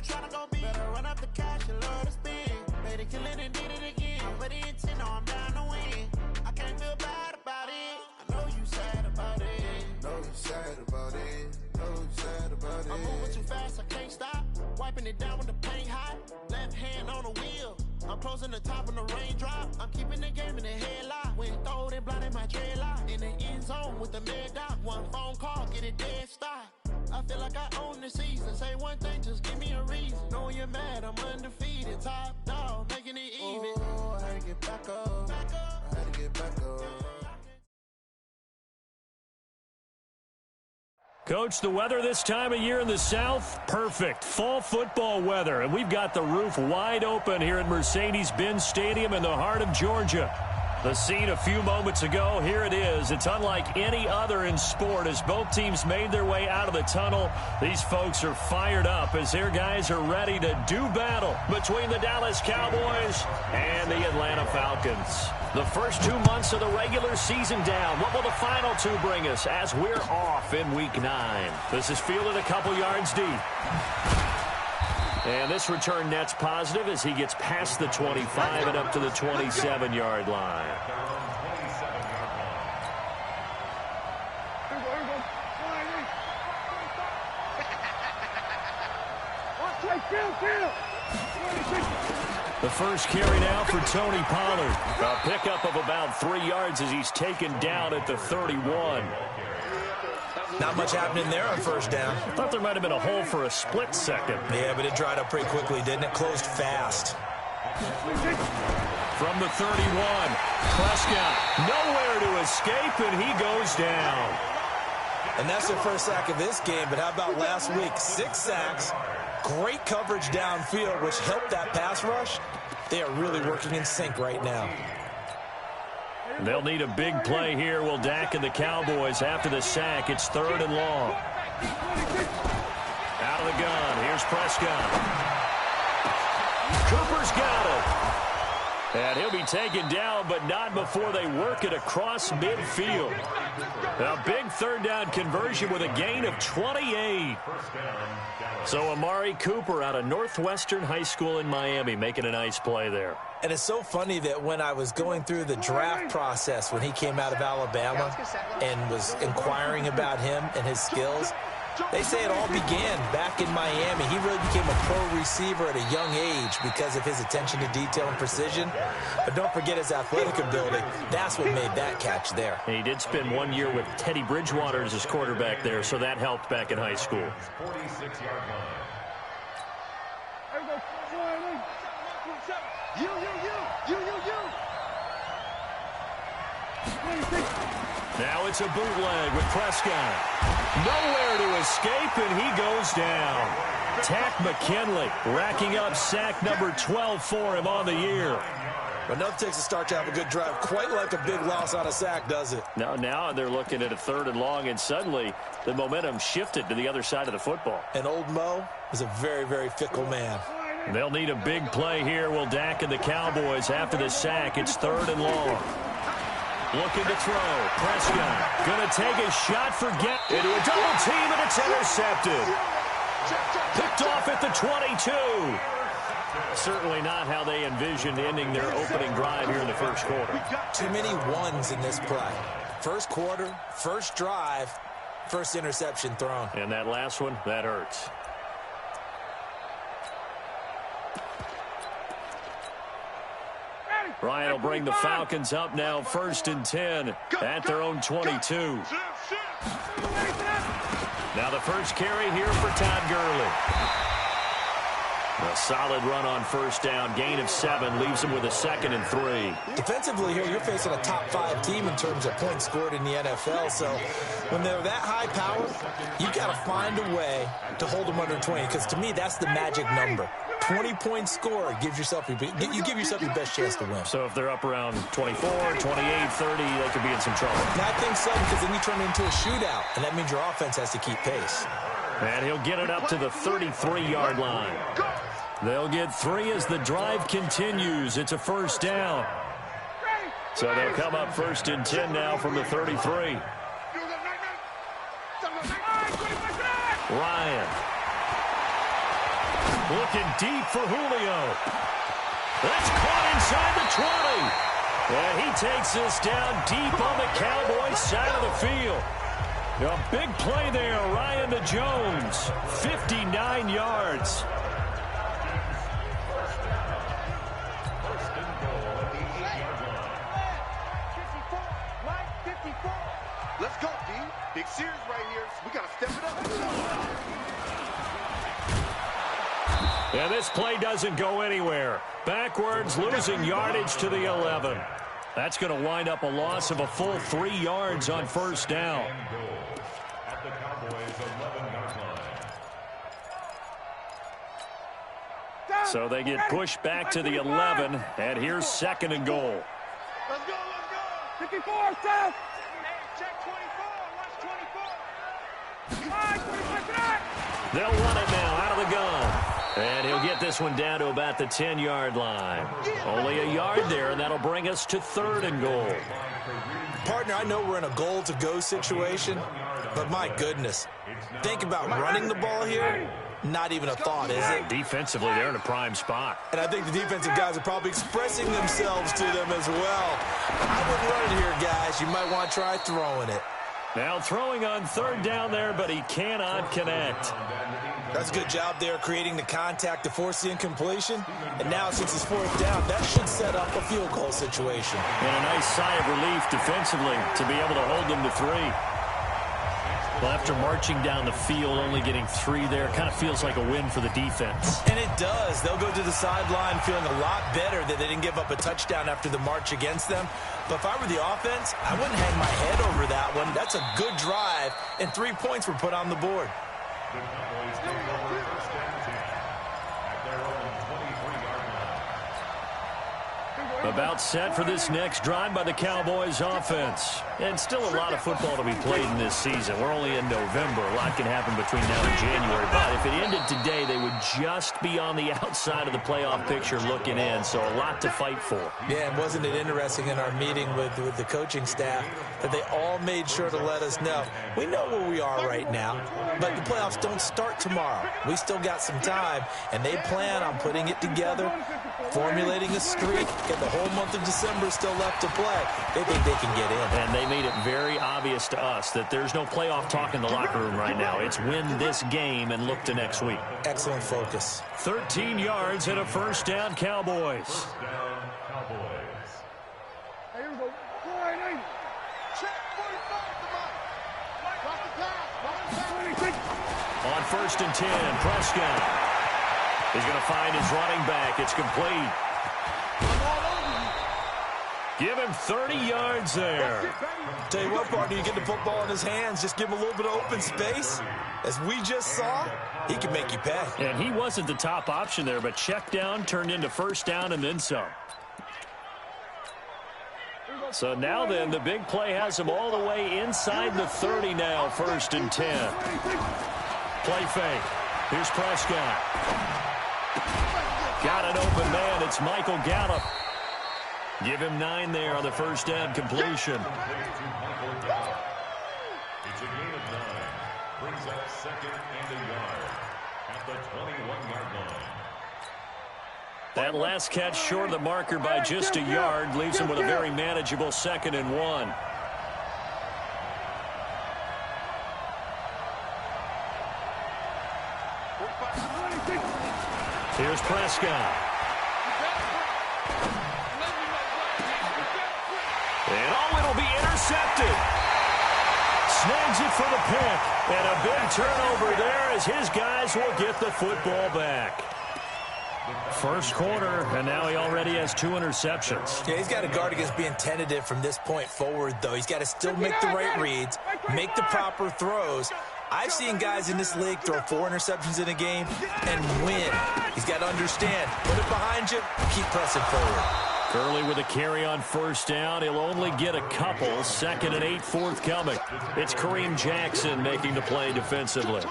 tryna go big. Better run up the cash, you love to spin. Made it killing and did it again. But the intent, no, I'm down to win. I can't feel bad about it. I know you sad about it. Know you sad about it. Know you sad about it. I'm moving too fast, I can't stop. Wiping it down with the paint hot. Left hand on the wheel. I'm closing the top when the raindrop. I'm keeping the game in the headlock. When throwed and blinded my dreadlock. In the end zone with the mad dot. One phone call, get it dead stop. I feel like I own the season. Say one thing, just give me a reason. Knowing you're mad, I'm undefeated. Top dog, making it even. Oh, I had to get back up. I had to get back up. Coach, the weather this time of year in the South, perfect. Fall football weather, and we've got the roof wide open here at Mercedes-Benz Stadium in the heart of Georgia. The scene a few moments ago, here it is. It's unlike any other in sport as both teams made their way out of the tunnel. These folks are fired up as their guys are ready to do battle between the Dallas Cowboys and the Atlanta Falcons. The first 2 months of the regular season down. What will the final two bring us as we're off in Week 9? This is fielded a couple yards deep. And this return net's positive as he gets past the 25 and up to the 27-yard line. The first carry now for Tony Pollard. A pickup of about 3 yards as he's taken down at the 31. Not much happening there on first down. Thought there might have been a hole for a split second. Yeah, but it dried up pretty quickly, didn't it? Closed fast. From the 31, Prescott nowhere to escape, and he goes down. And that's the first sack of this game, but how about last week? 6 sacks, great coverage downfield, which helped that pass rush. They are really working in sync right now. They'll need a big play here. Will Dak and the Cowboys after the sack. It's 3rd and long. Out of the gun. Here's Prescott. Cooper's got it. And he'll be taken down, but not before they work it across midfield. A big 3rd down conversion with a gain of 28. So Amari Cooper out of Northwestern High School in Miami making a nice play there. And it's so funny that when I was going through the draft process when he came out of Alabama and was inquiring about him and his skills, they say it all began back in Miami. He really became a pro receiver at a young age because of his attention to detail and precision. But don't forget his athletic ability. That's what made that catch there. And he did spend 1 year with Teddy Bridgewater as his quarterback there, so that helped back in high school. Now it's a bootleg with Prescott. Nowhere to escape, and he goes down. Tack McKinley racking up sack number 12 for him on the year. But enough takes a start to have a good drive. Quite like a big loss on a sack, does it? Now they're looking at a 3rd and long, and suddenly the momentum shifted to the other side of the football. And old Mo is a very, very fickle man. They'll need a big play here. Will Dak and the Cowboys after the sack. It's 3rd and long. Looking to throw. Prescott going to take a shot for into a double team, and it's intercepted. Picked off at the 22. Certainly not how they envisioned ending their opening drive here in the first quarter. Too many ones in this play. First quarter, first drive, first interception thrown. And that last one, that hurts. Ryan will bring the Falcons up now, 1st and 10 at their own 22. Now the first carry here for Todd Gurley. A solid run on first down, gain of 7, leaves him with a 2nd and 3. Defensively here, you're facing a top 5 team in terms of points scored in the NFL, so when they're that high power, you got to find a way to hold them under 20, because to me, that's the magic number. 20 points scored gives yourself you give yourself your best chance to win. So if they're up around 24, 28, 30, they could be in some trouble. And I think so, because then you turn it into a shootout, and that means your offense has to keep pace. And he'll get it up to the 33-yard line. They'll get 3 as the drive continues. It's a first down. So they'll come up 1st and 10 now from the 33. Ryan. Looking deep for Julio. That's caught inside the 20. And he takes this down deep on the Cowboys side of the field. A big play there, Ryan to Jones. 59 yards. Let's go, D. Big Sears right here. We got to step it up. And this play doesn't go anywhere. Backwards, losing yardage to the 11. That's going to wind up a loss of a full 3 yards on first down. At the Cowboys' 11-yard line. So they get pushed back to the 11, and here's 2nd and goal. Let's go, let's go. 54, Seth. Check 24. Watch 24. 5, 25, They'll run it now out of the gun. And he'll get this one down to about the 10-yard line. Only a yard there, and that'll bring us to 3rd and goal. Partner, I know we're in a goal-to-go situation, but my goodness. Think about running the ball here. Not even a thought, is it? Defensively, they're in a prime spot. And I think the defensive guys are probably expressing themselves to them as well. I wouldn't run it here, guys. You might want to try throwing it. Now throwing on 3rd down there, but he cannot connect. That's a good job there creating the contact to force the incompletion. And now since it's 4th down, that should set up a field goal situation. And a nice sigh of relief defensively to be able to hold them to 3. Well, after marching down the field, only getting 3 there, kind of feels like a win for the defense. And it does. They'll go to the sideline feeling a lot better that they didn't give up a touchdown after the march against them. But if I were the offense, I wouldn't hang my head over that one. That's a good drive, and 3 points were put on the board. The Cowboys take over 1st and 10 at their own 23-yard line. About set for this next drive by the Cowboys offense. And still a lot of football to be played in this season. We're only in November. A lot can happen between now and January. But if it ended today, they would just be on the outside of the playoff picture looking in. So a lot to fight for. Yeah, and wasn't it interesting in our meeting with the coaching staff that they all made sure to let us know, we know where we are right now, but the playoffs don't start tomorrow. We still got some time, and they plan on putting it together, formulating a streak, and the whole month of December still left to play. They think they can get in. And they made it very obvious to us that there's no playoff talk in the locker room right now. It's win this game and look to next week. Excellent focus. 13 yards and a 1st down, Cowboys. 1st down, Cowboys. Hey, here we go. 480. Check 45. Drop the pass. 26. On 1st and 10, Prescott. He's going to find his running back. It's complete. Give him 30 yards there. Tell you what, partner, you get the football in his hands, just give him a little bit of open space. As we just saw, he can make you pay. And he wasn't the top option there, but check down turned into 1st down and then some. So now then, the big play has him all the way inside the 30 now, 1st and 10. Play fake. Here's Prescott. Got an open man. It's Michael Gallup. Give him 9 there on the 1st down completion. It's a gain of 9. Brings up 2nd and a yard at the 21-yard line. That last catch short of the marker by just a yard leaves him with a very manageable 2nd and 1. Here's Prescott. And it'll be intercepted. Snags it for the pick. And a big turnover there as his guys will get the football back. 1st quarter, and now he already has 2 interceptions. Yeah, he's got to guard against being tentative from this point forward, though. He's got to still make the right reads, make the proper throws. I've seen guys in this league throw 4 interceptions in a game and win. He's got to understand, put it behind you, keep pressing forward. Curley with a carry on 1st down. He'll only get a couple. 2nd and 8 forthcoming. It's Kareem Jackson making the play defensively.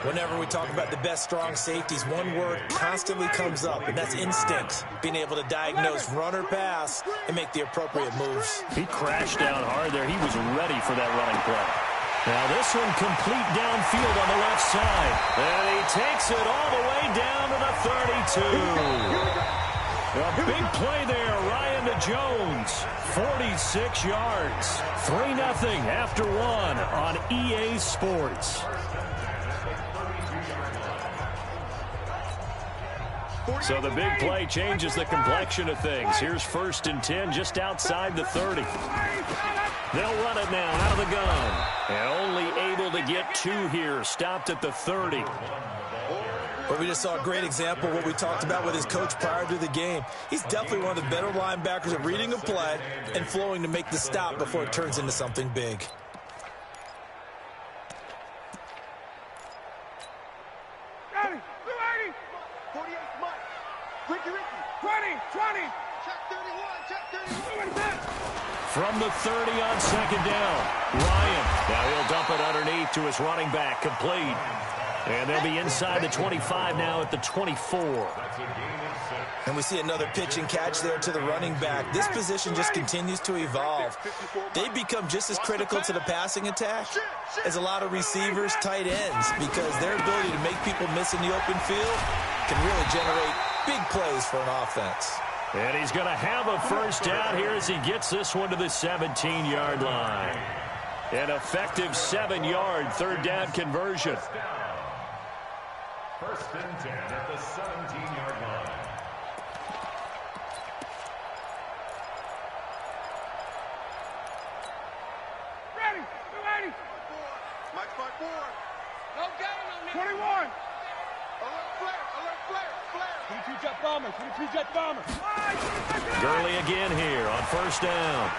Whenever we talk about the best strong safeties, one word constantly comes up, and that's instincts. Being able to diagnose run or pass and make the appropriate moves. He crashed down hard there. He was ready for that running play. Now this one complete downfield on the left side. And he takes it all the way down to the 32. A big play there, Ryan to Jones. 46 yards. 3-0 after one on EA Sports. So the big play changes the complexion of things. Here's 1st and 10 just outside the 30. They'll run it now out of the gun. And only able to get 2 here. Stopped at the 30. But we just saw a great example of what we talked about with his coach prior to the game. He's definitely one of the better linebackers at reading a play and flowing to make the stop before it turns into something big. Ready, 48 Mike. Ricky. 20. Check 31. Check 31. From the 30 on 2nd down. Ryan. Now he'll dump it underneath to his running back. Complete. And they'll be inside the 25 now at the 24. And we see another pitch and catch there to the running back. This position just continues to evolve. They become just as critical to the passing attack as a lot of receivers, tight ends, because their ability to make people miss in the open field can really generate big plays for an offense. And he's going to have a 1st down here as he gets this one to the 17-yard line. An effective 7-yard 3rd down conversion. 1st and 10 at the 17-yard line. Ready, 280. Mike's my board. No gain on me. 21. Alert flare. 22 jet bomber. Gurley again here on 1st down.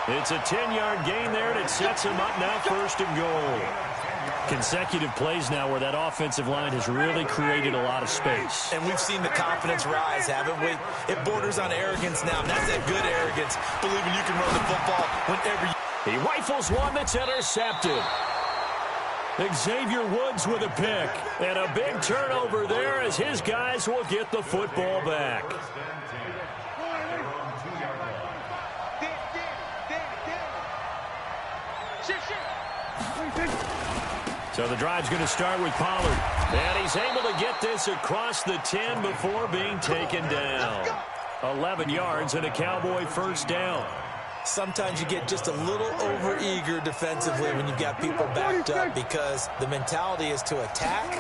It's a 10-yard gain there, and it sets him up now 1st and goal. Consecutive plays now where that offensive line has really created a lot of space. And we've seen the confidence rise, haven't we? It borders on arrogance now, and that's that good arrogance, believing you can run the football whenever you... He rifles one that's intercepted. Xavier Woods with a pick. And a big turnover there as his guys will get the football back. So the drive's going to start with Pollard. And he's able to get this across the 10 before being taken down. 11 yards and a Cowboy 1st down. Sometimes you get just a little over-eager defensively when you've got people backed up because the mentality is to attack,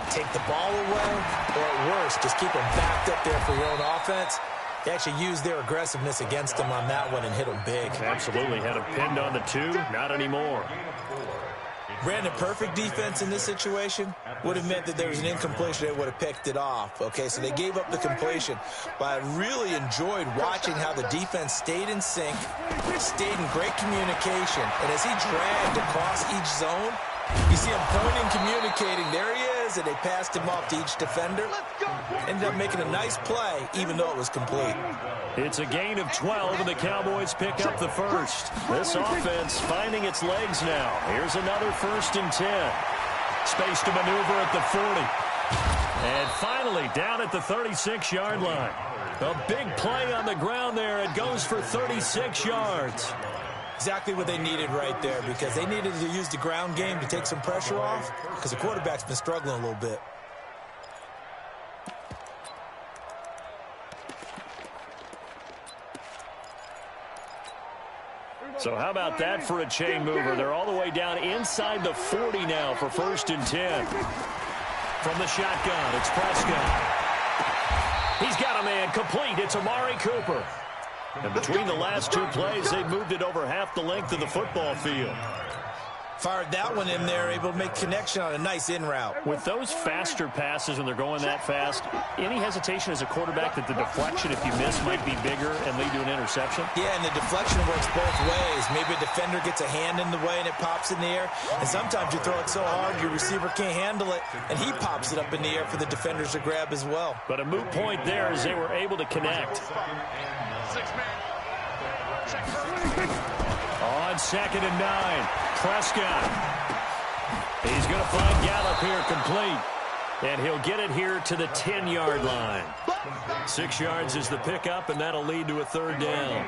take the ball away, or at worst, just keep them backed up there for your own offense. They actually used their aggressiveness against them on that one and hit them big. Absolutely. Had him pinned on the 2. Not anymore. Brandon, perfect defense in this situation would have meant that there was an incompletion. They would have picked it off. Okay, so they gave up the completion. But I really enjoyed watching how the defense stayed in sync, stayed in great communication. And as he dragged across each zone, you see him pointing, communicating. There he is, and they passed him off to each defender. Ended up making a nice play, even though it was complete. It's a gain of 12, and the Cowboys pick up the 1st. This offense finding its legs now. Here's another 1st and 10. Space to maneuver at the 40. And finally, down at the 36-yard line. A big play on the ground there. It goes for 36 yards. Exactly what they needed right there, because they needed to use the ground game to take some pressure off, because the quarterback's been struggling a little bit. So how about that for a chain mover? They're all the way down inside the 40 now for 1st and 10. From the shotgun, it's Prescott. He's got a man complete. It's Amari Cooper. And between the last 2 plays, they've moved it over half the length of the football field. Fired that one in there, able to make connection on a nice in route. With those faster passes when they're going that fast, any hesitation as a quarterback that the deflection, if you miss, might be bigger and lead to an interception? Yeah, and the deflection works both ways. Maybe a defender gets a hand in the way and it pops in the air. And sometimes you throw it so hard your receiver can't handle it, and he pops it up in the air for the defenders to grab as well. But a moot point there as they were able to connect. On 2nd and 9, Prescott. He's going to find Gallup here complete. And he'll get it here to the 10-yard line. 6 yards is the pickup, and that'll lead to a third down.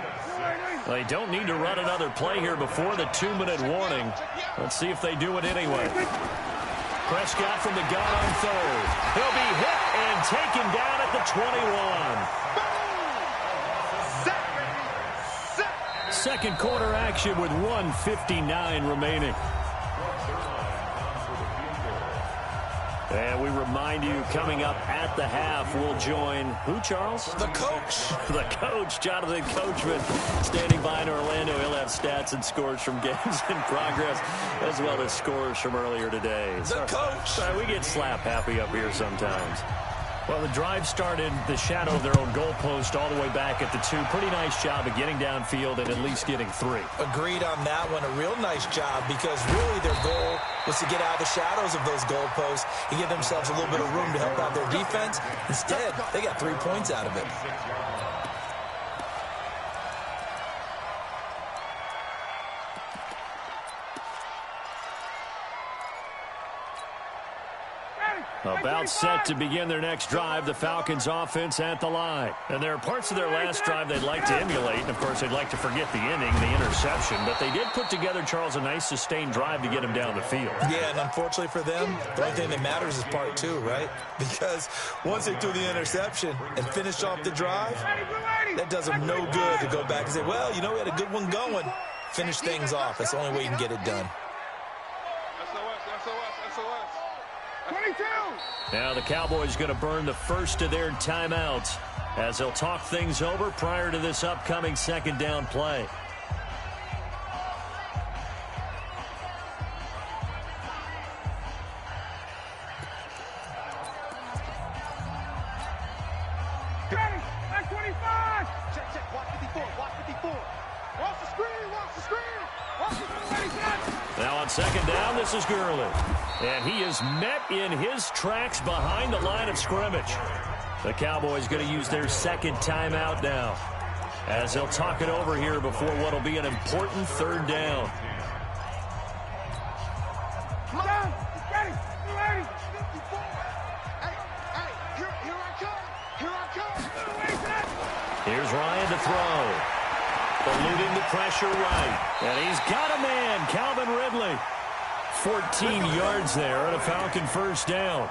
They don't need to run another play here before the 2-minute warning. Let's see if they do it anyway. Prescott from the gun on third. He'll be hit and taken down at the 21. Second quarter action with 1:59 remaining. And we remind you, coming up at the half, we'll join who, Charles? The coach. The coach, Jonathan Coachman, standing by in Orlando. He'll have stats and scores from games in progress, as well as scores from earlier today. The coach. We get slap happy up here sometimes. Well, the drive started the shadow of their own goalpost all the way back at the 2. Pretty nice job of getting downfield and at least getting 3. Agreed on that one. A real nice job because really their goal was to get out of the shadows of those goalposts and give themselves a little bit of room to help out their defense. Instead, they got 3 points out of it. About set to begin their next drive, the Falcons offense at the line. And there are parts of their last drive they'd like to emulate. And, of course, they'd like to forget the inning, the interception. But they did put together, Charles, a nice sustained drive to get them down the field. Yeah, and unfortunately for them, the only thing that matters is part 2, right? Because once they threw the interception and finished off the drive, that does them no good to go back and say, well, you know, we had a good one going. Finish things off. That's the only way you can get it done. SOS. 22. Now the Cowboys going to burn the first of their timeouts as they'll talk things over prior to this upcoming second down play. Ready, back 25. Check, watch 54. Watch the screen. Watch the screen, set. Now on second down, this is Gurley. And he is met in his tracks behind the line of scrimmage. The Cowboys going to use their second timeout now as they'll talk it over here before what will be an important third down. Down, ready, 280. Hey, here I come. Here's Ryan to throw. Eluding the pressure right. And he's got a man, Calvin Ridley. 14 yards there and a Falcon first down.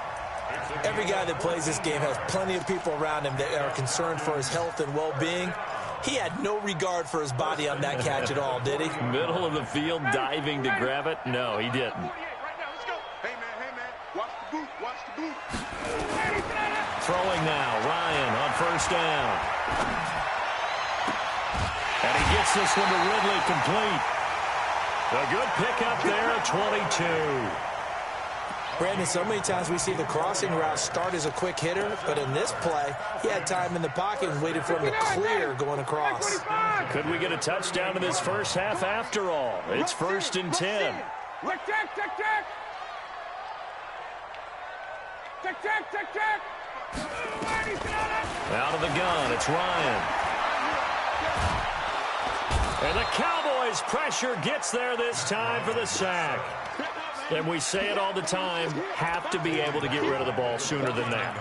Every guy that plays this game has plenty of people around him that are concerned for his health and well-being. He had no regard for his body on that catch at all, did he? Middle of the field, diving to grab it. No, he didn't. Hey, man. Watch the boot. Throwing now, Ryan on first down. And he gets this one to Ridley complete. A good pickup there at 22. Brandon, so many times we see the crossing route start as a quick hitter, but in this play, he had time in the pocket and waited for him to clear going across. Could we get a touchdown in this first half after all? It's 1st and 10. Check. Out of the gun, it's Ryan. And the Cowboys' pressure gets there this time for the sack. And we say it all the time, have to be able to get rid of the ball sooner than that.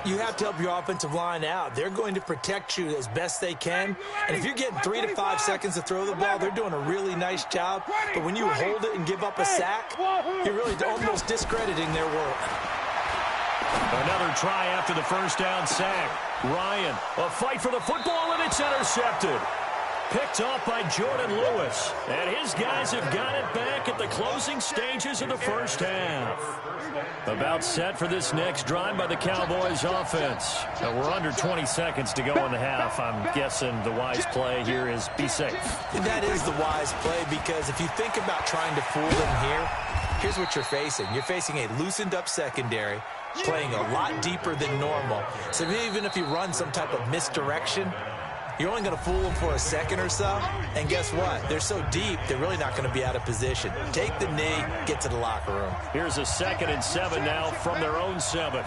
You have to help your offensive line out. They're going to protect you as best they can. And if you're getting 3 to 5 seconds to throw the ball, they're doing a really nice job. But when you hold it and give up a sack, you're really almost discrediting their work. Another try after the first down sack. Ryan, a fight for the football, and it's intercepted. Picked off by Jordan Lewis. And his guys have got it back at the closing stages of the first half. About set for this next drive by the Cowboys offense. We're under 20 seconds to go in the half. I'm guessing the wise play here is be safe. That is the wise play because if you think about trying to fool them here, here's what you're facing. You're facing a loosened up secondary, playing a lot deeper than normal. So even if you run some type of misdirection, you're only going to fool them for a second or so. And guess what? They're so deep, they're really not going to be out of position. Take the knee, get to the locker room. Here's a 2nd and 7 now from their own 7.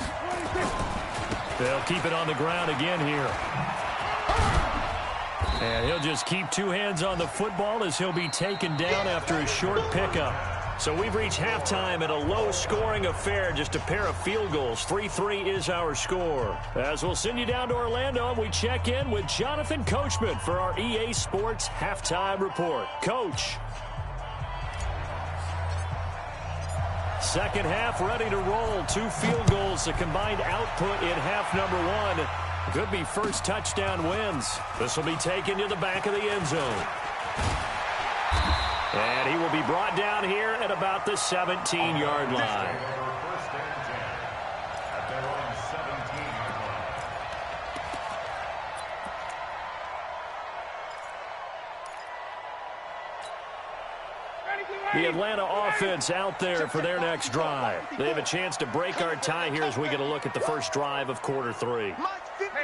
They'll keep it on the ground again here. And he'll just keep 2 hands on the football as he'll be taken down after a short pickup. So we've reached halftime at a low-scoring affair, just a pair of field goals. 3-3 is our score. As we'll send you down to Orlando, and we check in with Jonathan Coachman for our EA Sports Halftime Report. Coach. Second half ready to roll. 2 field goals, a combined output in half number 1. Could be first touchdown wins. This will be taken to the back of the end zone. And he will be brought down here at about the 17-yard line. First and 10 at their own 17-yard line. The Atlanta offense out there for their next drive. They have a chance to break our tie here as we get a look at the first drive of quarter 3.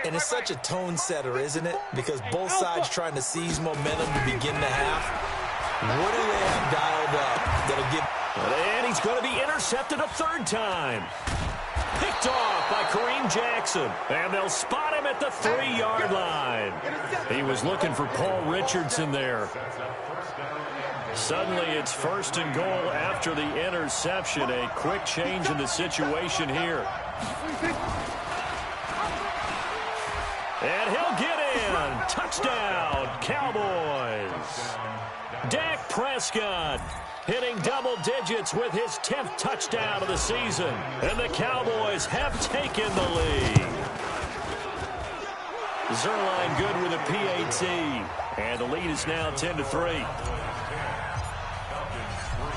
And it's such a tone setter, isn't it? Because both sides trying to seize momentum to begin the half. What do they have dialed up that'll give? And he's going to be intercepted a third time. Picked off by Kareem Jackson. And they'll spot him at the 3-yard line. He was looking for Paul Richardson there. Suddenly it's first and goal after the interception. A quick change in the situation here. And he'll get in. Touchdown, Cowboys. Dak Prescott hitting double digits with his 10th touchdown of the season. And the Cowboys have taken the lead. Zerline good with a PAT. And the lead is now 10-3.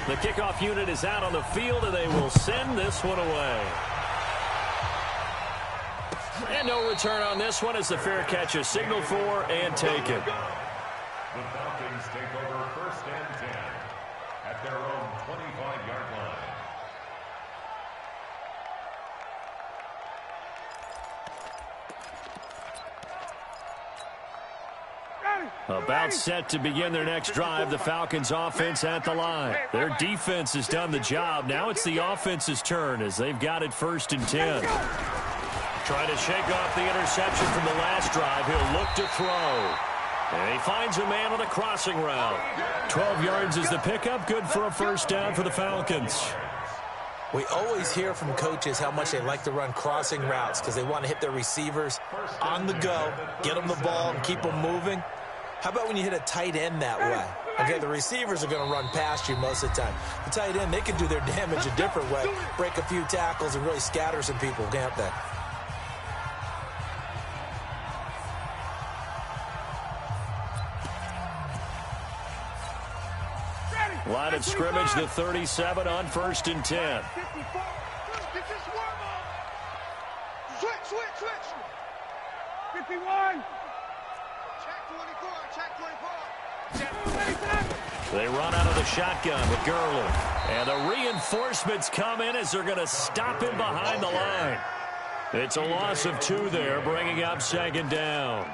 The kickoff unit is out on the field, and they will send this one away. And no return on this one as the fair catch is signaled for and taken. The Falcons take over first and 10 at their own 25-yard line. About set to begin their next drive, the Falcons offense at the line. Their defense has done the job. Now it's the offense's turn as they've got it first and 10. Trying to shake off the interception from the last drive. He'll look to throw. And he finds a man on a crossing route. 12 yards is the pickup. Good for a first down for the Falcons. We always hear from coaches how much they like to run crossing routes because they want to hit their receivers on the go, get them the ball, and keep them moving. How about when you hit a tight end that way? Okay, the receivers are going to run past you most of the time. The tight end, they can do their damage a different way, break a few tackles and really scatter some people, can't they? Line of scrimmage, the 37 on first and 10. Switch. 51. Check 24. Check 24. They run out of the shotgun with Gurley. And the reinforcements come in as they're going to stop him behind the line. It's a loss of 2 there, bringing up second down.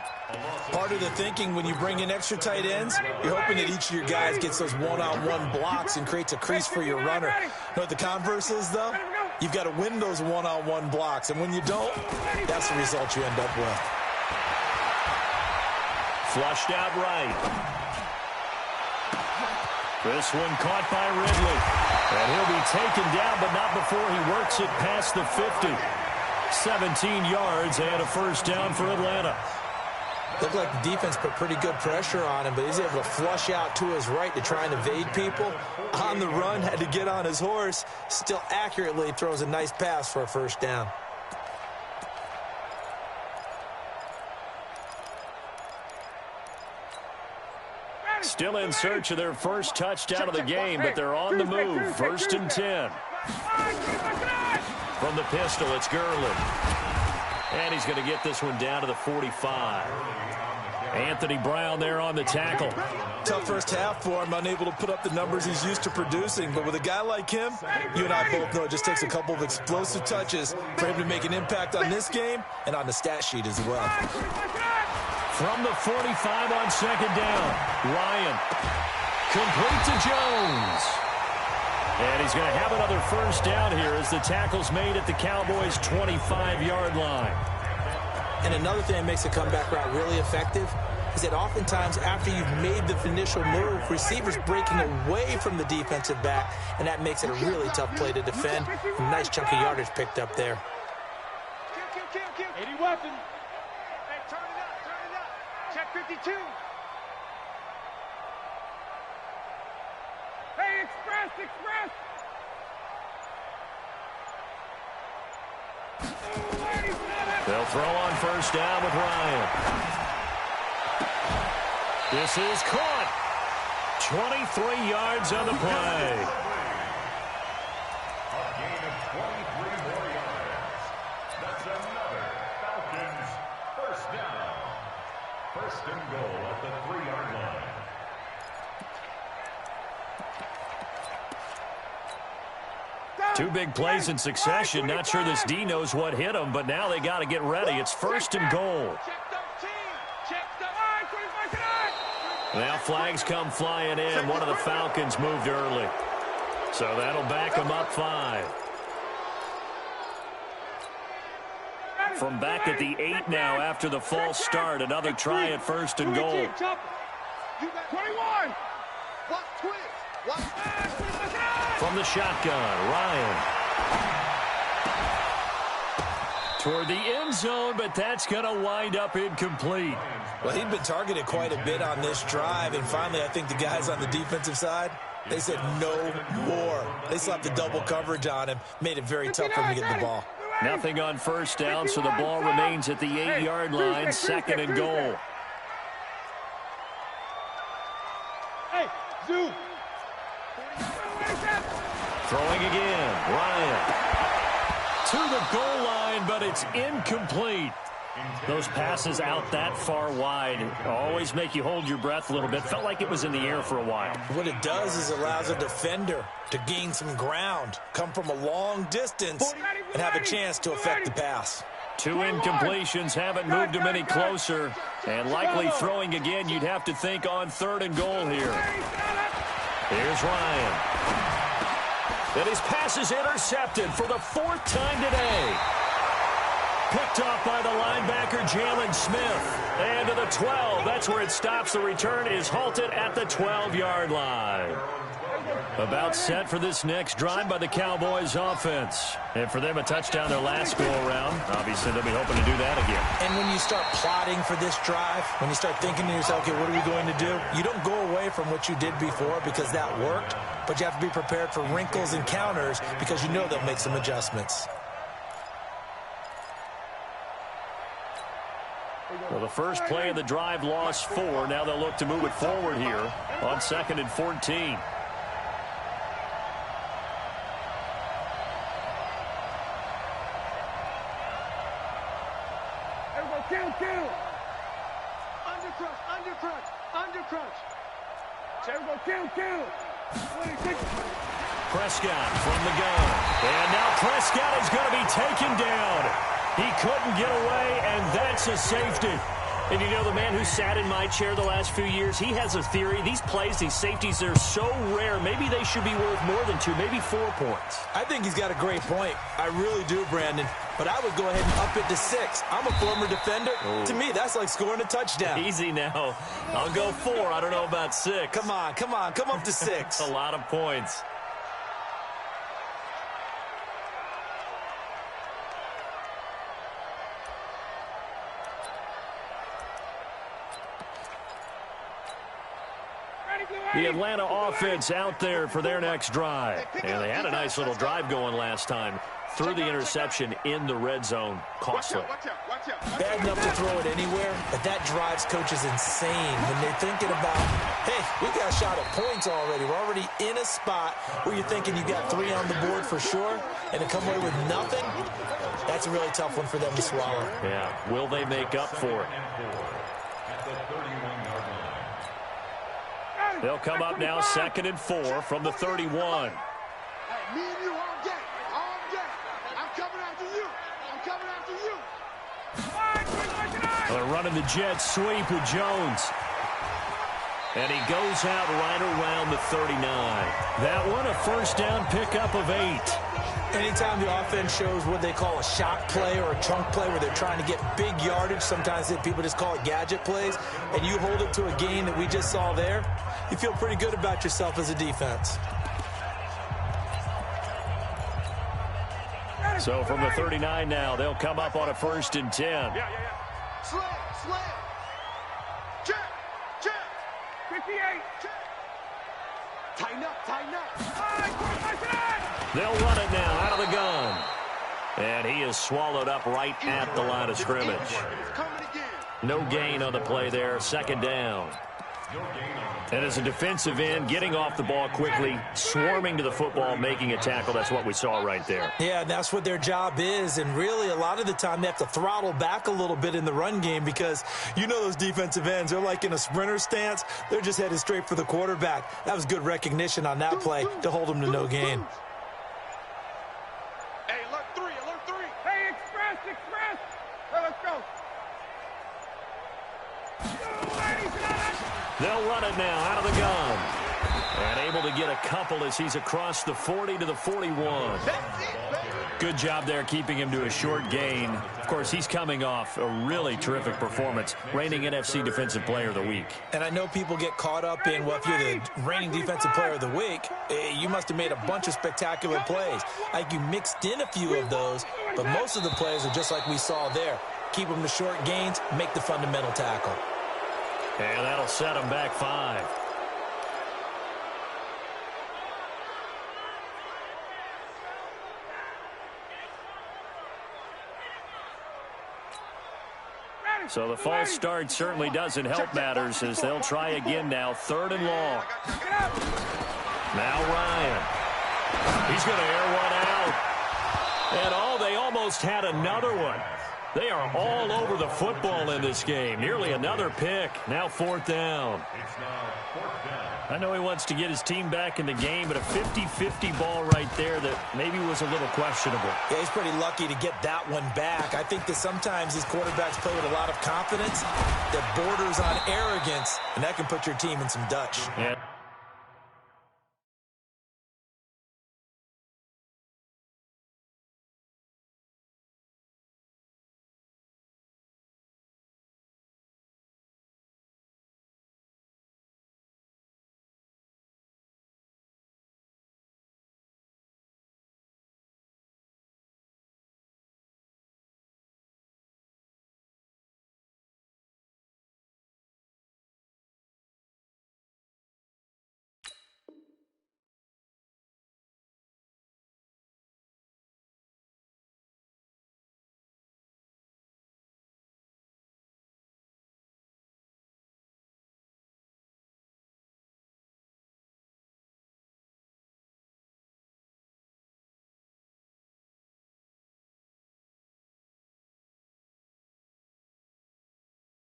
Part of the thinking when you bring in extra tight ends, you're hoping that each of your guys gets those one-on-one blocks and creates a crease for your runner. You know what the converse is, though? You've got to win those one-on-one blocks, and when you don't, that's the result you end up with. Flushed out right. This one caught by Ridley. And he'll be taken down, but not before he works it past the 50. 17 yards and a first down for Atlanta. Looked like the defense put pretty good pressure on him, but he's able to flush out to his right to try and evade people. On the run, had to get on his horse. Still accurately throws a nice pass for a first down. Still in search of their first touchdown of the game, but they're on the move. First and 10. From the pistol, it's Gurley. And he's going to get this one down to the 45. Anthony Brown there on the tackle. Tough first half for him, unable to put up the numbers he's used to producing. But with a guy like him, you and I both know it just takes a couple of explosive touches for him to make an impact on this game and on the stat sheet as well. From the 45 on second down, Ryan complete to Jones. And he's going to have another first down here as the tackle's made at the Cowboys' 25-yard line. And another thing that makes the comeback route really effective, is that oftentimes after you've made the initial move, receivers breaking away from the defensive back, and that makes it a really tough play to defend. A nice chunk of yardage picked up there. 80 weapon. Hey, turn it up, turn it up. Check 52. Hey, express, express. They'll throw on first down with Ryan. This is caught. 23 yards on the play. A gain of 23 more yards. That's another Falcons first down. First and goal at the 3-yard line. Two big plays in succession. Not sure this D knows what hit him, but now they got to get ready. It's first and goal. Now flags come flying in. One of the Falcons moved early. So that'll back them up 5. From back at the 8 now after the false start. Another try at first and goal. 21. From the shotgun, Ryan. Toward the end zone, but that's going to wind up incomplete. Well, he'd been targeted quite a bit on this drive, and finally I think the guys on the defensive side, they said no more. They slapped the double coverage on him, made it very tough for him to get the ball. Nothing on first down, so the ball remains at the 8-yard line, second and goal. Hey, zoom. Throwing again, Ryan. To the goal line, but it's incomplete. Those passes out that far wide always make you hold your breath a little bit. Felt like it was in the air for a while. What it does is allows a defender to gain some ground, come from a long distance, and have a chance to affect the pass. 2 incompletions haven't moved him any closer. And likely throwing again, you'd have to think on third and goal here. Here's Ryan. And his pass is intercepted for the 4th time today. Picked off by the linebacker, Jalen Smith. And to the 12. That's where it stops. The return is halted at the 12-yard line. About set for this next drive by the Cowboys offense. And for them, a touchdown their last go-around. Obviously, they'll be hoping to do that again. And when you start plotting for this drive, when you start thinking to yourself, okay, what are we going to do? You don't go away from what you did before because that worked, but you have to be prepared for wrinkles and counters because you know they'll make some adjustments. Well, the first play of the drive lost 4. Now they'll look to move it forward here on 2nd and 14. Kill. Undercrunch. Kill. Prescott from the gun. And now Prescott is going to be taken down. He couldn't get away, and that's a safety. And you know, the man who sat in my chair the last few years, he has a theory. These plays, these safeties, they're so rare. Maybe they should be worth more than 2, maybe 4 points. I think he's got a great point. I really do, Brandon. But I would go ahead and up it to 6. I'm a former defender. Ooh. To me, that's like scoring a touchdown. Easy now. I'll go 4. I don't know about 6. Come on. Come up to 6. A lot of points. The Atlanta offense out there for their next drive. And they had a nice little drive going last time. Threw the interception in the red zone. Costly. Bad enough to throw it anywhere, but that drives coaches insane when they're thinking about, hey, we got a shot at points already. We're already in a spot where you're thinking you got 3 on the board for sure, and to come away with nothing, that's a really tough one for them to swallow. Yeah, will they make up for it? They'll come up now 2nd and 4 from the 31. Me and you all day. I'm coming after you. They're running the jet sweep with Jones. And he goes out right around the 39. That one, a first down pickup of 8. Anytime the offense shows what they call a shot play or a chunk play where they're trying to get big yardage, sometimes people just call it gadget plays, and you hold it to a gain that we just saw there, you feel pretty good about yourself as a defense. So from the 39 now, they'll come up on a 1st and 10. Yeah. Slam. Check. 58. Check. Tighten up. They'll run it now out of the gun. And he is swallowed up right at the line of scrimmage. It's coming again. No gain on the play there, 2nd down. And as a defensive end, getting off the ball quickly, swarming to the football, making a tackle, that's what we saw right there. Yeah, and that's what their job is. And really, a lot of the time, they have to throttle back a little bit in the run game because you know those defensive ends, they're like in a sprinter stance. They're just headed straight for the quarterback. That was good recognition on that play to hold them to no gain. Hey, alert 3. Hey, express. Hey, let's go. They'll run it now out of the gun. And able to get a couple as he's across the 40 to the 41. That's it, baby. Good job there keeping him to a short gain. Of course, he's coming off a really terrific performance, reigning NFC Defensive Player of the Week. And I know people get caught up in, well, if you're the reigning Defensive Player of the Week, you must have made a bunch of spectacular plays. Like you mixed in a few of those, but most of the plays are just like we saw there. Keep them to short gains, make the fundamental tackle. And that'll set him back 5. So the false start certainly doesn't help matters as they'll try again now. 3rd and long. Now Ryan. He's going to air one out. And they almost had another one. They are all over the football in this game. Nearly another pick. Now 4th down. It's now 4th down. I know he wants to get his team back in the game, but a 50-50 ball right there that maybe was a little questionable. Yeah, he's pretty lucky to get that one back. I think that sometimes these quarterbacks play with a lot of confidence that borders on arrogance, and that can put your team in some Dutch. Yeah.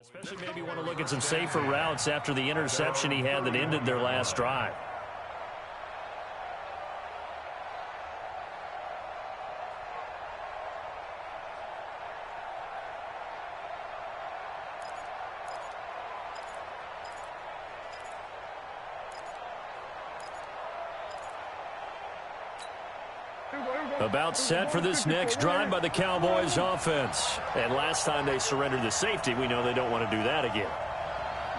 Especially maybe want to look at some safer routes after the interception he had that ended their last drive. About set for this next drive by the Cowboys offense. And last time they surrendered the safety, we know they don't want to do that again.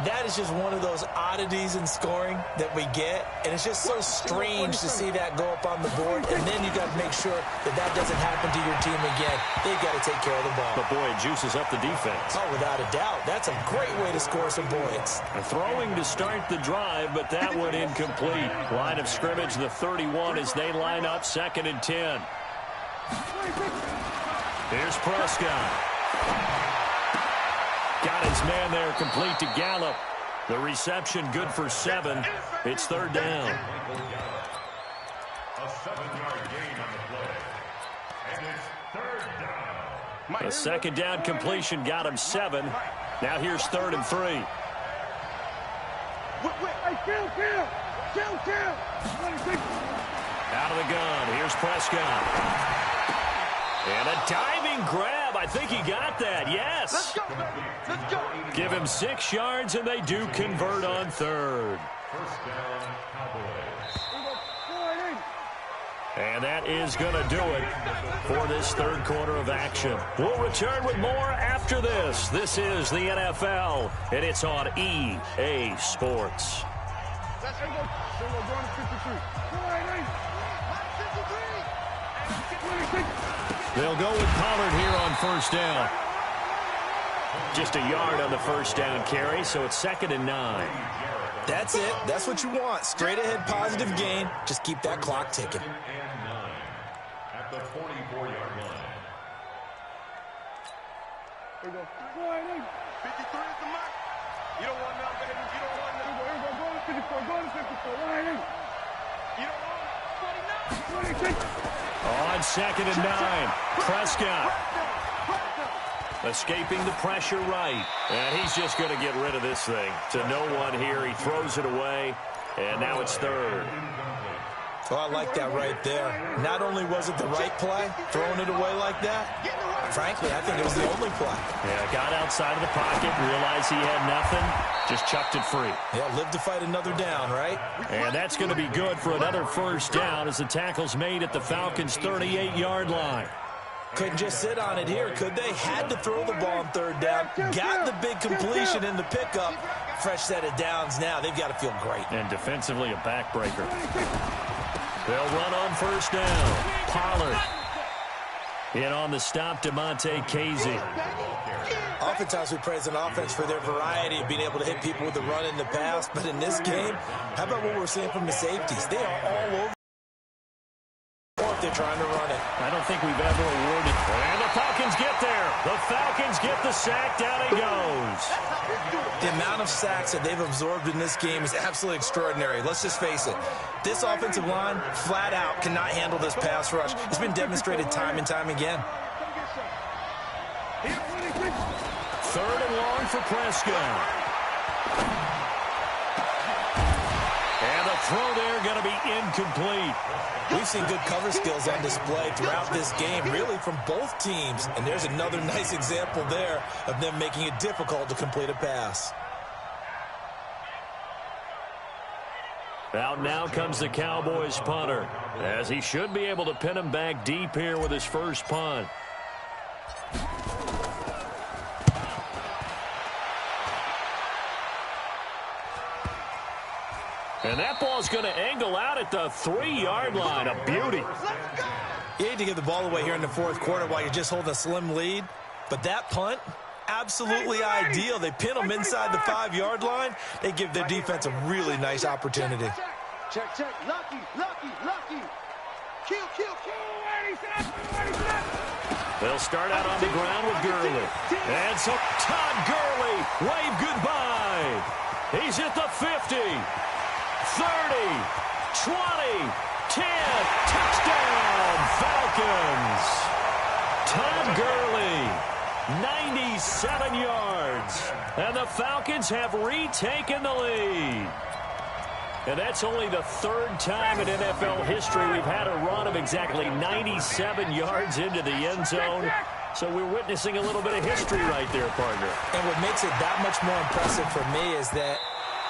That is just one of those oddities in scoring that we get, and it's just so strange to see that go up on the board, and then you got to make sure that that doesn't happen to your team again. They've got to take care of the ball. But, boy, it juices up the defense. Oh, without a doubt. That's a great way to score some points. Throwing to start the drive, but that one incomplete. Line of scrimmage, the 31 as they line up, 2nd and 10. Here's Prescott. Got his man there complete to Gallup. The reception good for 7. It's 3rd down. A 7-yard gain on the play. And it's 3rd down. A 2nd down completion got him 7. Now here's 3rd and 3. Hey, kill. Out of the gun. Here's Prescott. And a diving grab. I think he got that. Yes. Let's go, baby. Let's go. Give him 6 yards, and they do convert on 3rd. 1st down, Cowboys. And that is going to do it for this third quarter of action. We'll return with more after this. This is the NFL, and it's on EA Sports. They'll go with Pollard here on first down. Just a yard on the first down carry, so it's 2nd and 9. That's it. That's what you want. Straight ahead positive gain. Just keep that clock ticking. At the 44-yard line. Here we go. 53 is the mark. You don't want that, baby. You don't want that. Here we go. Go to 54. Go to 54. 188. You don't want it. 26. On 2nd and 9. Prescott. Escaping the pressure right. And he's just going to get rid of this thing. To no one here. He throws it away. And now it's 3rd. Oh, I like that right there. Not only was it the right play, throwing it away like that, frankly, I think it was the only play. Yeah, got outside of the pocket, realized he had nothing, just chucked it free. Yeah, live to fight another down, right? And that's going to be good for another first down as the tackle's made at the Falcons' 38-yard line. Couldn't just sit on it here, could they? Had to throw the ball on 3rd down. Got the big completion in the pickup. Fresh set of downs now. They've got to feel great. And defensively, a backbreaker. They'll run on first down. Pollard. In on the stop, DeMonte Casey. Oftentimes we praise an offense for their variety of being able to hit people with the run in the pass. But in this game, how about what we're seeing from the safeties? They are all over. They're trying to run it. I don't think we've ever awarded. And the Falcons get there. The Falcons get the sack. Down he goes. The amount of sacks that they've absorbed in this game is absolutely extraordinary. Let's just face it. This offensive line, flat out, cannot handle this pass rush. It's been demonstrated time and time again. 3rd and long for Prescott. And the throw there going to be incomplete. We've seen good cover skills on display throughout this game, really from both teams. And there's another nice example there of them making it difficult to complete a pass. Out now comes the Cowboys punter, as he should be able to pin him back deep here with his first punt. And that ball's going to angle out at the 3-yard line. A beauty. You hate to give the ball away here in the 4th quarter while you're just holding a slim lead. But that punt, absolutely ideal. They pin them inside the 5-yard line. They give their defense a really nice opportunity. Check. Lucky. Kill. They'll start out on the ground with Gurley. And so Todd Gurley, wave goodbye. He's at the 50. 30, 20, 10, touchdown, Falcons. Todd Gurley, 97 yards. And the Falcons have retaken the lead. And that's only the 3rd time in NFL history we've had a run of exactly 97 yards into the end zone. So we're witnessing a little bit of history right there, partner. And what makes it that much more impressive for me is that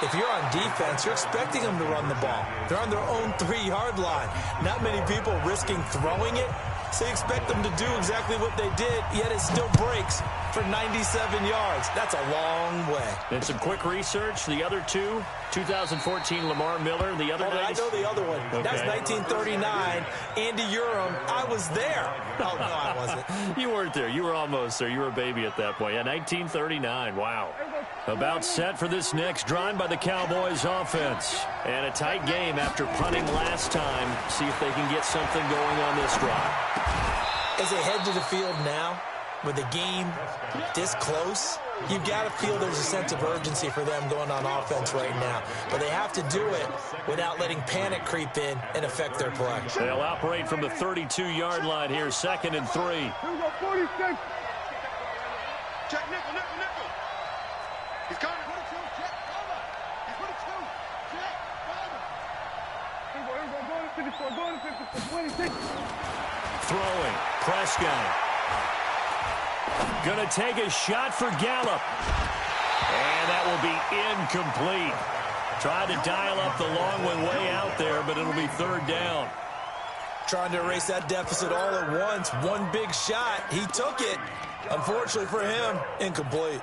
if you're on defense, you're expecting them to run the ball. They're on their own 3-yard line. Not many people risking throwing it. So you expect them to do exactly what they did, yet it still breaks for 97 yards. That's a long way. And some quick research. The other two, 2014 Lamar Miller. The other I know the other one. Okay. That's 1939. Andy Urim. I was there. Oh, no, I wasn't. You weren't there. You were almost there. You were a baby at that point. Yeah, 1939. Wow. About set for this next drive by the Cowboys offense. And a tight game after punting last time. See if they can get something going on this drive. As they head to the field now, with the game this close, you've got to feel there's a sense of urgency for them going on offense right now. But they have to do it without letting panic creep in and affect their play. They'll operate from the 32-yard line here, 2nd and 3. Here we go, 46. Check nickel. He's coming. 22, check, cover. He's 22, check, cover. Here we go, going to 54, 26. Throwing, Prescott. Gonna take a shot for Gallup. And that will be incomplete. Tried to dial up the long one way out there, but it'll be 3rd down. trying to erase that deficit all at once. One big shot. He took it. Unfortunately for him, incomplete.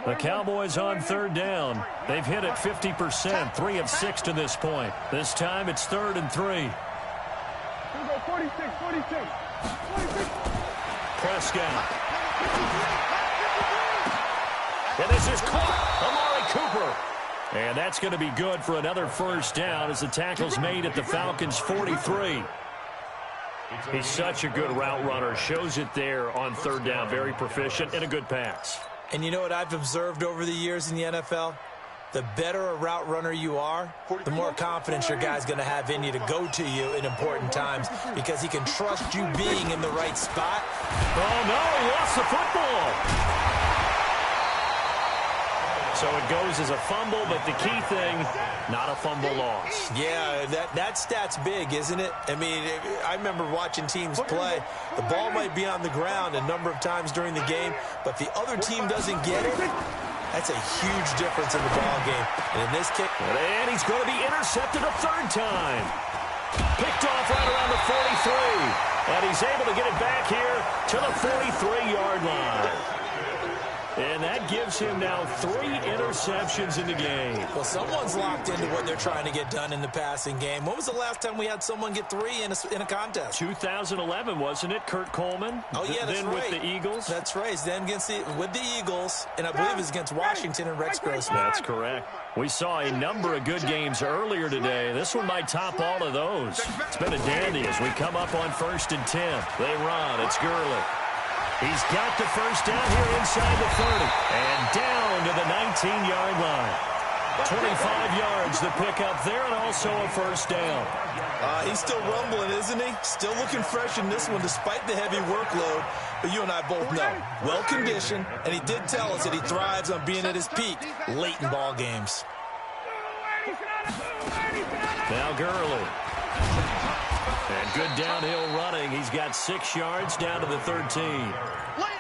The Cowboys on third down. They've hit it 50%, 3 of 6 to this point. This time it's 3rd and 3. 46. Prescott. And this is caught. Amari Cooper. And that's going to be good for another first down as the tackle's made at the Falcons' 43. He's such a good route runner. Shows it there on third down. Very proficient and a good pass. And you know what I've observed over the years in the NFL? The better a route runner you are, the more confidence your guy's going to have in you to go to you in important times because he can trust you being in the right spot. Oh, no, he lost the football. So it goes as a fumble, but the key thing, not a fumble loss. Yeah, that stat's big, isn't it? I mean, I remember watching teams play. The ball might be on the ground a number of times during the game, but if the other team doesn't get it, that's a huge difference in the ball game. And in this kick, and he's going to be intercepted a third time. Picked off right around the 43. And he's able to get it back here to the 43-yard line. And that gives him now 3 interceptions in the game. Well, someone's locked into what they're trying to get done in the passing game. When was the last time we had someone get 3 in a contest? 2011, wasn't it? Kurt Coleman. Oh, yeah, that's then right. With the Eagles. That's right. Then with the Eagles, and I believe it's against Washington and Rex Grossman. That's correct. We saw a number of good games earlier today. This one might top all of those. It's been a dandy as we come up on 1st and 10. They run. It's Gurley. He's got the first down here inside the 30. And down to the 19-yard line. 25 yards the pickup there, and also a first down. He's still rumbling, isn't he? Still looking fresh in this one despite the heavy workload. But you and I both know, well-conditioned, and he did tell us that he thrives on being at his peak late in ball games. Now Gurley. And good downhill running. He's got 6 yards down to the 13.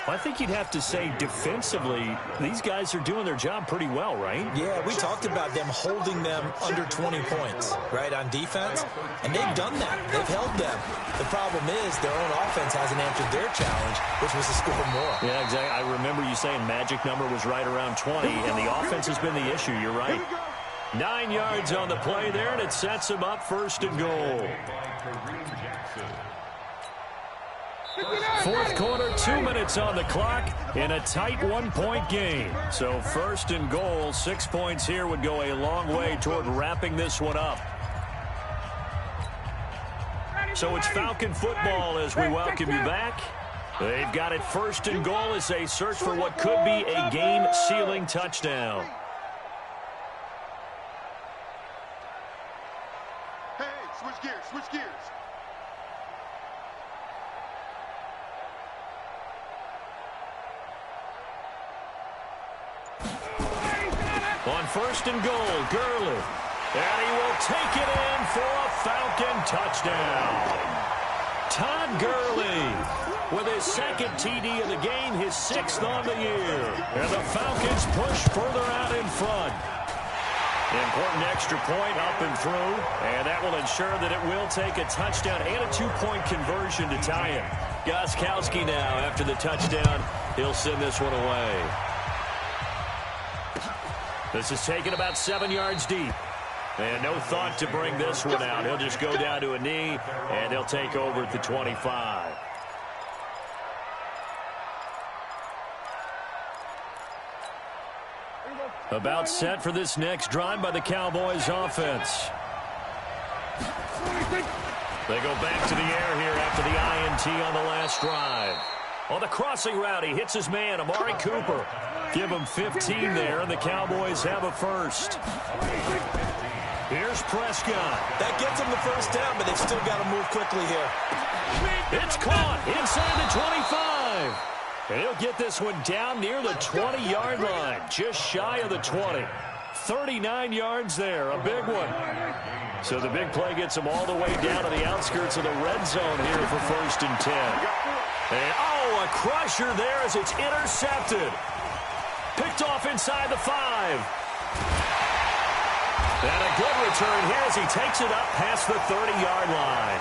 I think you'd have to say defensively, these guys are doing their job pretty well, right? Yeah, we talked about them holding them under 20 points, right, on defense. And they've done that. They've held them. The problem is their own offense hasn't answered their challenge, which was to score more. Yeah, exactly. I remember you saying magic number was right around 20, and the offense has been the issue. You're right. 9 yards on the play there, and it sets him up 1st and goal. 4th quarter, 2 minutes on the clock in a tight 1-point game. So 1st and goal, 6 points here would go a long way toward wrapping this one up. So it's Falcon football as we welcome you back. They've got it 1st and goal as they search for what could be a game-sealing touchdown. Hey, switch gears, switch gears. On 1st and goal, Gurley. And he will take it in for a Falcon touchdown. Todd Gurley with his 2nd TD of the game, his 6th on the year. And the Falcons push further out in front. Important extra point up and through, and that will ensure that it will take a touchdown and a 2-point conversion to tie it. Gostkowski now, after the touchdown, he'll send this one away. This is taken about 7 yards deep. And no thought to bring this one out. He'll just go down to a knee, and they'll take over at the 25. About set for this next drive by the Cowboys offense. They go back to the air here after the INT on the last drive. On the crossing route, he hits his man, Amari Cooper. Give him 15 there, and the Cowboys have a first. Here's Prescott. That gets them the first down, but they've still got to move quickly here. It's caught inside the 25. And he'll get this one down near the 20-yard line, just shy of the 20. 39 yards there, a big one. So the big play gets them all the way down to the outskirts of the red zone here for 1st and 10. And, a crusher there as it's intercepted. Picked off inside the 5. And a good return here as he takes it up past the 30-yard line.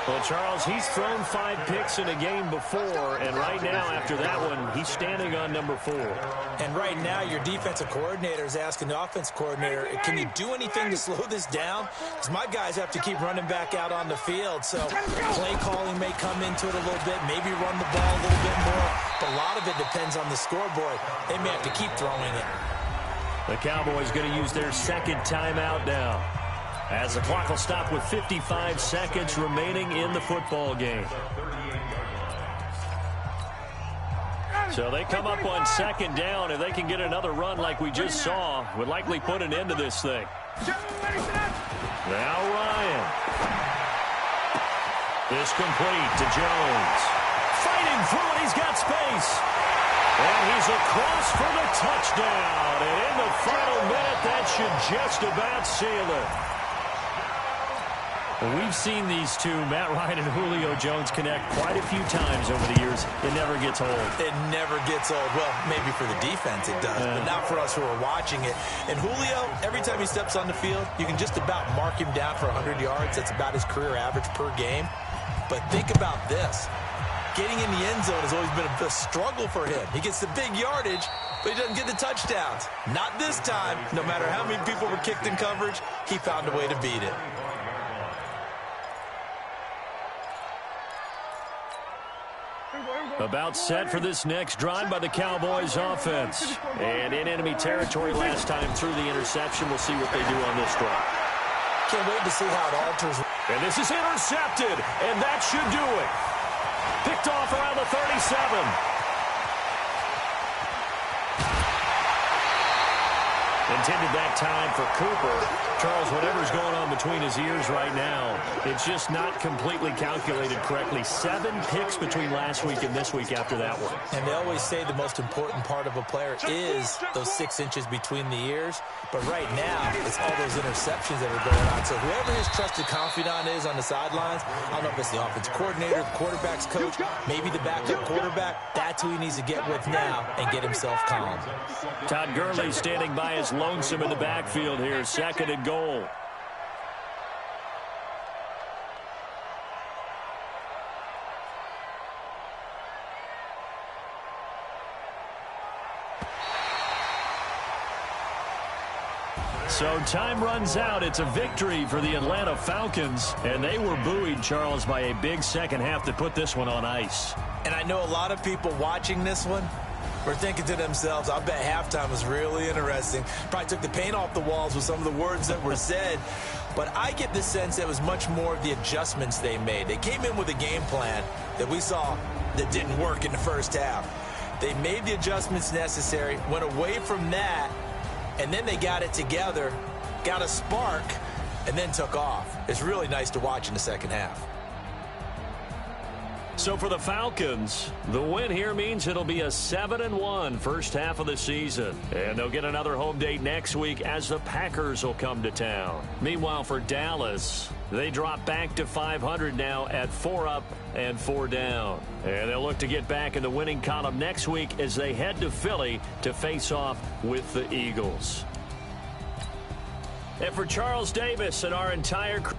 Well, Charles, he's thrown 5 picks in a game before, and right now, after that one, he's standing on number 4. And right now, your defensive coordinator is asking the offensive coordinator, can you do anything to slow this down? Because my guys have to keep running back out on the field, so play calling may come into it a little bit, maybe run the ball a little bit more, but a lot of it depends on the scoreboard. They may have to keep throwing it. The Cowboys going to use their second timeout now, as the clock will stop with 55 seconds remaining in the football game. So they come up on second down. If they can get another run like we just saw, would likely put an end to this thing. Now Ryan. This complete to Jones. Fighting through it. He's got space. And he's across for the touchdown. And in the final minute, that should just about seal it. Well, we've seen these two, Matt Ryan and Julio Jones, connect quite a few times over the years. It never gets old. It never gets old. Well, maybe for the defense it does, but not for us who are watching it. And Julio, every time he steps on the field, you can just about mark him down for 100 yards. That's about his career average per game. But think about this. Getting in the end zone has always been a struggle for him. He gets the big yardage, but he doesn't get the touchdowns. Not this time. No matter how many people were kicked in coverage, he found a way to beat it. About set for this next drive by the Cowboys offense. And in enemy territory last time through the interception. We'll see what they do on this drive. Can't wait to see how it alters. And this is intercepted, and that should do it. Picked off around the 37. Intended that time for Cooper. Charles, whatever's going on between his ears right now, it's just not completely calculated correctly. 7 picks between last week and this week after that one. And they always say the most important part of a player is those 6 inches between the ears. But right now, it's all those interceptions that are going on. So whoever his trusted confidant is on the sidelines, I don't know if it's the offensive coordinator, the quarterback's coach, maybe the backup quarterback, that's who he needs to get with now and get himself calm. Todd Gurley standing by his lonesome in the backfield here, 2nd and goal. So time runs out. It's a victory for the Atlanta Falcons, and they were buoyed, Charles, by a big second half to put this one on ice. And I know a lot of people watching this one were thinking to themselves, I bet halftime was really interesting. Probably took the paint off the walls with some of the words that were said. But I get the sense that it was much more of the adjustments they made. They came in with a game plan that we saw that didn't work in the first half. They made the adjustments necessary, went away from that, and then they got it together, got a spark, and then took off. It's really nice to watch in the second half. So for the Falcons, the win here means it'll be a 7-1 first half of the season. And they'll get another home date next week as the Packers will come to town. Meanwhile, for Dallas, they drop back to 500 now at 4 up and 4 down. And they'll look to get back in the winning column next week as they head to Philly to face off with the Eagles. And for Charles Davis and our entire crew,